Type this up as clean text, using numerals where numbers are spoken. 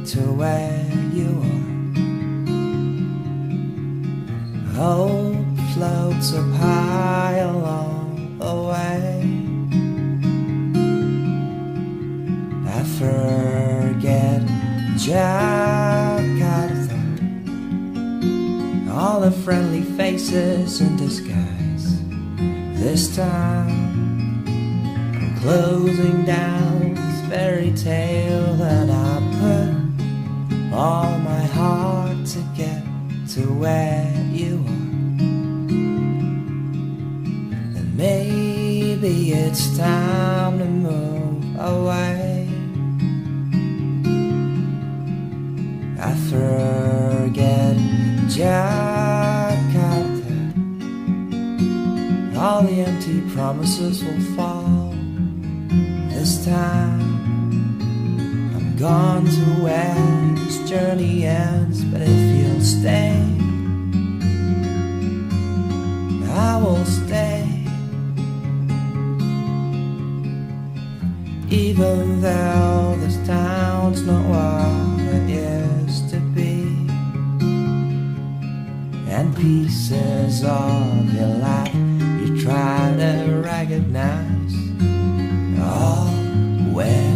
to where you are. Hope floats up high along the way. I forget Jakarta, all the friendly faces in disguise. This time I'm closing down this fairy tale that I put all my heart to get to where you are. And maybe it's time to move away. I forget Jakarta, all the empty promises will fall. This time I'm gone to where this journey ends. But if you'll stay, I will stay. Even though this town's not what it used to be, and pieces of your life you try to recognize all where